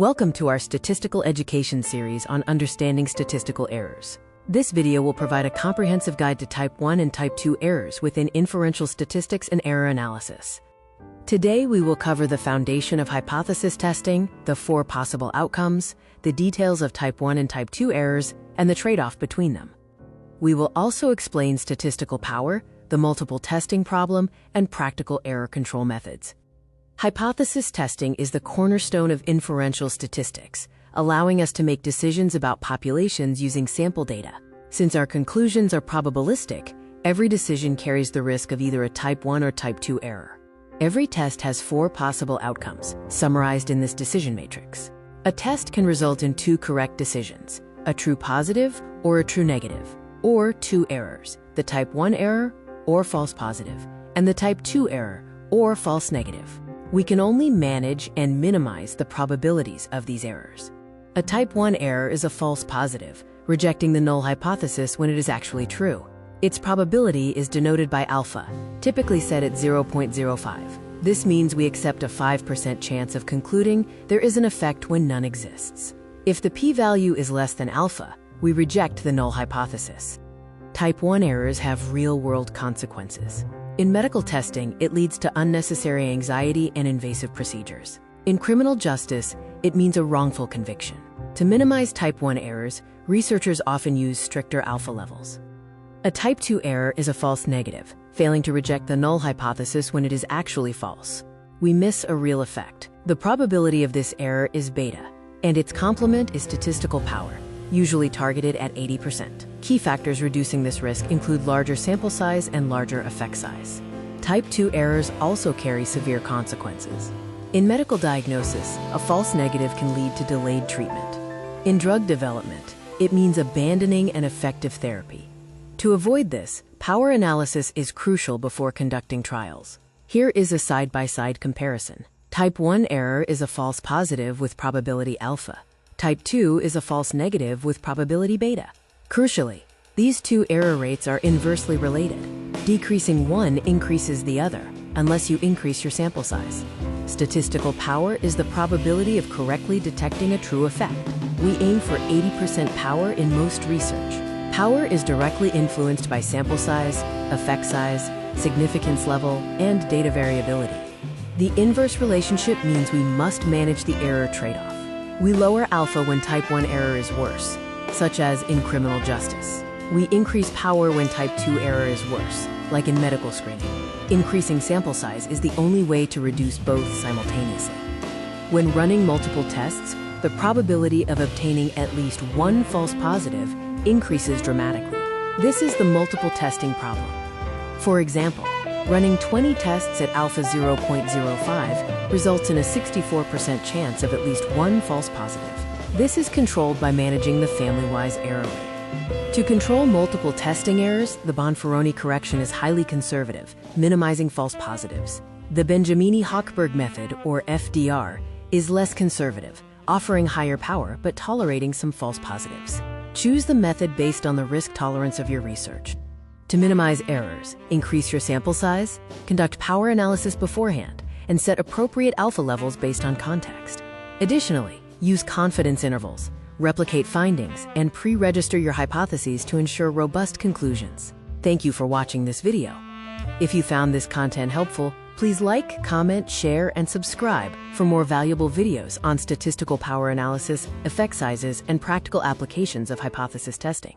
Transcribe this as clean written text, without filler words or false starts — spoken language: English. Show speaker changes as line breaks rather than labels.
Welcome to our statistical education series on understanding statistical errors. This video will provide a comprehensive guide to type 1 and type 2 errors within inferential statistics and error analysis. Today we will cover the foundation of hypothesis testing, the 4 possible outcomes, the details of type 1 and type 2 errors, and the trade-off between them. We will also explain statistical power, the multiple testing problem, and practical error control methods. Hypothesis testing is the cornerstone of inferential statistics, allowing us to make decisions about populations using sample data. Since our conclusions are probabilistic, every decision carries the risk of either a type 1 or type 2 error. Every test has 4 possible outcomes, summarized in this decision matrix. A test can result in 2 correct decisions, a true positive or a true negative, or 2 errors, the type 1 error or false positive, and the type 2 error or false negative. We can only manage and minimize the probabilities of these errors. A type 1 error is a false positive, rejecting the null hypothesis when it is actually true. Its probability is denoted by alpha, typically set at 0.05. This means we accept a 5% chance of concluding there is an effect when none exists. If the p-value is less than alpha, we reject the null hypothesis. Type 1 errors have real-world consequences. In medical testing, it leads to unnecessary anxiety and invasive procedures. In criminal justice, it means a wrongful conviction. To minimize type 1 errors, researchers often use stricter alpha levels. A type 2 error is a false negative, failing to reject the null hypothesis when it is actually false. We miss a real effect. The probability of this error is beta, and its complement is statistical power, usually targeted at 80%. Key factors reducing this risk include larger sample size and larger effect size. Type 2 errors also carry severe consequences. In medical diagnosis, a false negative can lead to delayed treatment. In drug development, it means abandoning an effective therapy. To avoid this, power analysis is crucial before conducting trials. Here is a side-by-side comparison. Type 1 error is a false positive with probability alpha. Type 2 is a false negative with probability beta. Crucially, these 2 error rates are inversely related. Decreasing one increases the other, unless you increase your sample size. Statistical power is the probability of correctly detecting a true effect. We aim for 80% power in most research. Power is directly influenced by sample size, effect size, significance level, and data variability. The inverse relationship means we must manage the error trade-off. We lower alpha when type 1 error is worse, such as in criminal justice. We increase power when type 2 error is worse, like in medical screening. Increasing sample size is the only way to reduce both simultaneously. When running multiple tests, the probability of obtaining at least 1 false positive increases dramatically. This is the multiple testing problem. For example, running 20 tests at alpha 0.05 results in a 64% chance of at least 1 false positive. This is controlled by managing the family-wise error rate. To control multiple testing errors, the Bonferroni correction is highly conservative, minimizing false positives. The Benjamini-Hochberg method, or FDR, is less conservative, offering higher power but tolerating some false positives. Choose the method based on the risk tolerance of your research. To minimize errors, increase your sample size, conduct power analysis beforehand, and set appropriate alpha levels based on context. Additionally, use confidence intervals, replicate findings, and pre-register your hypotheses to ensure robust conclusions. Thank you for watching this video. If you found this content helpful, please like, comment, share, and subscribe for more valuable videos on statistical power analysis, effect sizes, and practical applications of hypothesis testing.